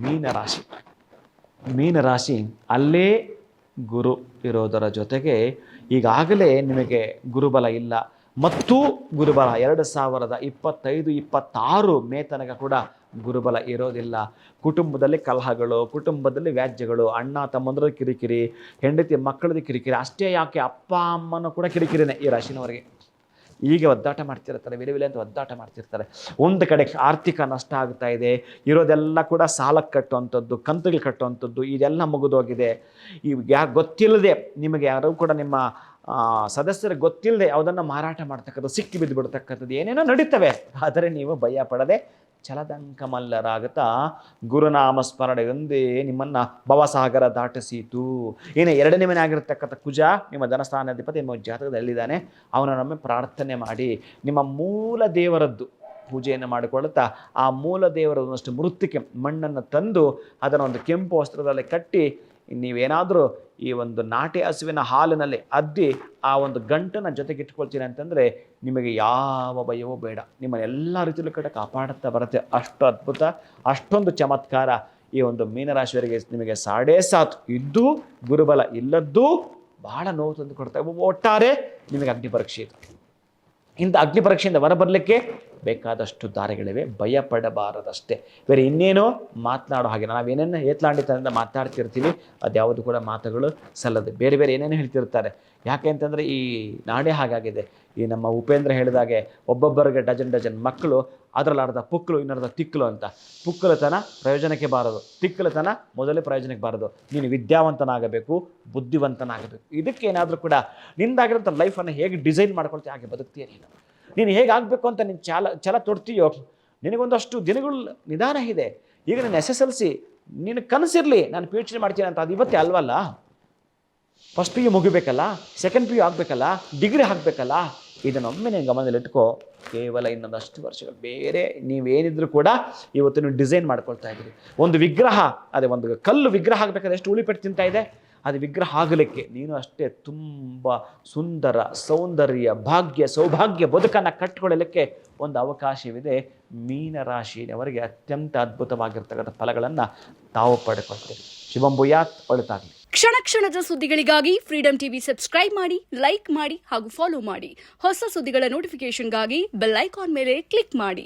ಮೀನರಾಶಿ. ಮೀನರಾಶಿ ಅಲ್ಲೇ ಗುರು ಇರೋದರ ಜೊತೆಗೆ ಈಗಾಗಲೇ ನಿಮಗೆ ಗುರುಬಲ ಇಲ್ಲ ಮತ್ತು ಗುರುಬಲ 2025-26 ಮೇ ತನಕ ಕೂಡ ಗುರುಬಲ ಇರೋದಿಲ್ಲ. ಕುಟುಂಬದಲ್ಲಿ ಕಲಹಗಳು, ಕುಟುಂಬದಲ್ಲಿ ವ್ಯಾಜ್ಯಗಳು, ಅಣ್ಣ ತಮ್ಮಂದ್ರ ಕಿರಿಕಿರಿ, ಹೆಂಡತಿ ಮಕ್ಕಳದ ಕಿರಿಕಿರಿ, ಅಷ್ಟೇ ಯಾಕೆ ಅಪ್ಪ ಅಮ್ಮನೂ ಕೂಡ ಕಿರಿಕಿರಿನೇ ಈ ರಾಶಿನವರಿಗೆ. ಈಗ ಒದ್ದಾಟ ಮಾಡ್ತಿರ್ತಾರೆ, ವಿಲೆ ಅಂತ ಒದ್ದಾಟ ಮಾಡ್ತಿರ್ತಾರೆ. ಒಂದು ಕಡೆ ಆರ್ಥಿಕ ನಷ್ಟ ಆಗ್ತಾ ಇದೆ, ಇರೋದೆಲ್ಲ ಕೂಡ ಸಾಲಕ್ಕೆ ಕಟ್ಟುವಂಥದ್ದು, ಕಂತುಗಳು ಕಟ್ಟುವಂಥದ್ದು, ಇದೆಲ್ಲ ಮುಗಿದೋಗಿದೆ. ಈ ಗೊತ್ತಿಲ್ಲದೆ ನಿಮಗೆ ಯಾರು ಕೂಡ ನಿಮ್ಮ ಸದಸ್ಯರಿಗೆ ಗೊತ್ತಿಲ್ಲದೆ ಯಾವುದನ್ನು ಮಾರಾಟ ಮಾಡ್ತಕ್ಕಂಥದ್ದು, ಸಿಕ್ಕಿ ಬಿದ್ದು ಬಿಡ್ತಕ್ಕಂಥದ್ದು ಏನೇನೋ ನಡೀತವೆ. ಆದರೆ ನೀವು ಭಯ ಪಡದೆ ಛಲದಂಕಮಲ್ಲರಾಗುತ್ತಾ ಗುರುನಾಮ ಸ್ಮರಣೆಯೊಂದೇ ನಿಮ್ಮನ್ನು ಭವಸಾಗರ ದಾಟಿಸೀತು. ಏನೇ 2ನೇ ಮನೆ ಆಗಿರ್ತಕ್ಕಂಥ ಕುಜ ನಿಮ್ಮ ಧನಸ್ಥಾನಾಧಿಪತಿ ನಿಮ್ಮ ಜಾತಕದಲ್ಲಿದ್ದಾನೆ. ಅವನನ್ನೊಮ್ಮೆ ಪ್ರಾರ್ಥನೆ ಮಾಡಿ ನಿಮ್ಮ ಮೂಲ ದೇವರದ್ದು ಪೂಜೆಯನ್ನು ಮಾಡಿಕೊಳ್ಳುತ್ತಾ ಆ ಮೂಲ ದೇವರದಷ್ಟು ಮೃತ್ತಿಕೆ ಮಣ್ಣನ್ನು ತಂದು ಅದನ್ನು ಒಂದು ಕೆಂಪು ವಸ್ತ್ರದಲ್ಲಿ ಕಟ್ಟಿ ನೀವೇನಾದರೂ ಈ ಒಂದು ನಾಟಿ ಹಸುವಿನ ಹಾಲಿನಲ್ಲಿ ಅದ್ದಿ ಆ ಒಂದು ಗಂಟನ್ನು ಜೊತೆಗೆ ಇಟ್ಕೊಳ್ತೀನಿ ಅಂತಂದರೆ ನಿಮಗೆ ಯಾವ ಭಯವೂ ಬೇಡ. ನಿಮ್ಮನ್ನು ಎಲ್ಲ ರೀತಿಯಲ್ಲೂ ಕಡೆ ಕಾಪಾಡುತ್ತಾ ಬರುತ್ತೆ. ಅಷ್ಟು ಅದ್ಭುತ, ಅಷ್ಟೊಂದು ಚಮತ್ಕಾರ ಈ ಒಂದು ಮೀನರಾಶಿಯವರಿಗೆ ನಿಮಗೆ 7.5 ಇದ್ದು ಗುರುಬಲ ಇಲ್ಲದ್ದು ಬಹಳ ನೋವು ತಂದು ಕೊಡ್ತಾರೆ. ಒಟ್ಟಾರೆ ನಿಮಗೆ ಅಗ್ನಿ ಪರೀಕ್ಷೆ ಇದೆ. ಇಂಥ ಅಗ್ನಿ ಪರೀಕ್ಷೆಯಿಂದ ಹೊರಬರಲಿಕ್ಕೆ ಬೇಕಾದಷ್ಟು ದಾರಿಗಳಿವೆ, ಭಯ ಪಡಬಾರದಷ್ಟೇ. ಬೇರೆ ಇನ್ನೇನೋ ಮಾತನಾಡೋ ಹಾಗೆ ನಾವೇನೇನು ಏತ್ಲಾಂಡಿತನದಿಂದ ಮಾತಾಡ್ತಿರ್ತೀವಿ ಅದ್ಯಾವುದು ಕೂಡ ಮಾತುಗಳು ಸಲ್ಲದೆ. ಬೇರೆ ಬೇರೆ ಏನೇನು ಹೇಳ್ತಿರ್ತಾರೆ. ಯಾಕೆ ಅಂತಂದರೆ ಈ ನಾಡೇ ಹಾಗಾಗಿದೆ. ಈ ನಮ್ಮ ಉಪೇಂದ್ರ ಹೇಳಿದಾಗೆ ಒಬ್ಬೊಬ್ಬರಿಗೆ ಡಜನ್ ಮಕ್ಕಳು, ಅದರಲ್ಲಿ ಅರ್ಧ ಪುಕ್ಕಲು ಇನ್ನರ್ಧ ತಿಕ್ಕಲು ಅಂತ. ಪುಕ್ಕಲತನ ಪ್ರಯೋಜನಕ್ಕೆ ಬಾರದು, ತಿಕ್ಕಲತನ ಮೊದಲೇ ಪ್ರಯೋಜನಕ್ಕೆ ಬಾರದು. ನೀನು ವಿದ್ಯಾವಂತನಾಗಬೇಕು, ಬುದ್ಧಿವಂತನಾಗಬೇಕು. ಇದಕ್ಕೇನಾದರೂ ಕೂಡ ನಿಂದಾಗಿರೋಂಥ ಲೈಫನ್ನು ಹೇಗೆ ಡಿಸೈನ್ ಮಾಡ್ಕೊಳ್ತೀಯ ಹಾಗೆ ಬದುಕ್ತೀಯ. ನೀನು ಹೇಗೆ ಆಗಬೇಕು ಅಂತ ನೀನು ಛಲ ತೊಡ್ತೀಯೋ ನಿನಗೊಂದಷ್ಟು ದಿನಗಳು ನಿಧಾನ ಇದೆ. ಈಗ ನೀನು SSLC ನೀನು ಕನಸಿರಲಿ ನಾನು PhD ಮಾಡ್ತೀನಿ ಅಂತ, ಅದು ಇವತ್ತೇ ಅಲ್ವಲ್ಲ. ಫಸ್ಟ್ PU ಮುಗಿಬೇಕಲ್ಲ, ಸೆಕೆಂಡ್ PU ಆಗಬೇಕಲ್ಲ, ಡಿಗ್ರಿ ಹಾಕಬೇಕಲ್ಲ. ಇದನ್ನೊಮ್ಮೆ ನೀನು ಗಮನದಲ್ಲಿಟ್ಕೋ. ಕೇವಲ ಇನ್ನೊಂದಷ್ಟು ವರ್ಷಗಳು ಬೇರೆ ನೀವೇನಿದ್ರು ಕೂಡ ಇವತ್ತು ನೀವು ಡಿಸೈನ್ ಮಾಡ್ಕೊಳ್ತಾ ಇದ್ದೀರಿ. ಒಂದು ವಿಗ್ರಹ, ಅದೇ ಒಂದು ಕಲ್ಲು ವಿಗ್ರಹ ಆಗಬೇಕಾದ್ರೆ ಎಷ್ಟು ಉಳಿಪೆಟ್ಟು ತಿಂತಾ ಇದೆ. ಅದು ವಿಗ್ರಹ ಆಗಲಿಕ್ಕೆ ನೀನು ಅಷ್ಟೇ ತುಂಬ ಸುಂದರ ಸೌಂದರ್ಯ ಭಾಗ್ಯ ಸೌಭಾಗ್ಯ ಬದುಕನ್ನು ಕಟ್ಟಿಕೊಳ್ಳಲಿಕ್ಕೆ ಒಂದು ಅವಕಾಶವಿದೆ. ಮೀನರಾಶಿಯವರಿಗೆ ಅತ್ಯಂತ ಅದ್ಭುತವಾಗಿರ್ತಕ್ಕಂಥ ಫಲಗಳನ್ನು ತಾವು ಪಡೆದುಕೊಳ್ತೀರಿ. ಶುಭಂ ಭೂಯಾತ್, ಒಳಿತಾಗಲಿ. ಕ್ಷಣ ಕ್ಷಣದ ಸುದ್ದಿಗಳಿಗಾಗಿ ಫ್ರೀಡಂ ಟಿವಿ ಸಬ್ಸ್ಕ್ರೈಬ್ ಮಾಡಿ, ಲೈಕ್ ಮಾಡಿ ಹಾಗೂ ಫಾಲೋ ಮಾಡಿ. ಹೊಸ ಸುದ್ದಿಗಳ ನೋಟಿಫಿಕೇಶನ್ಗಾಗಿ ಬೆಲ್ ಐಕಾನ್ ಮೇಲೆ ಕ್ಲಿಕ್ ಮಾಡಿ.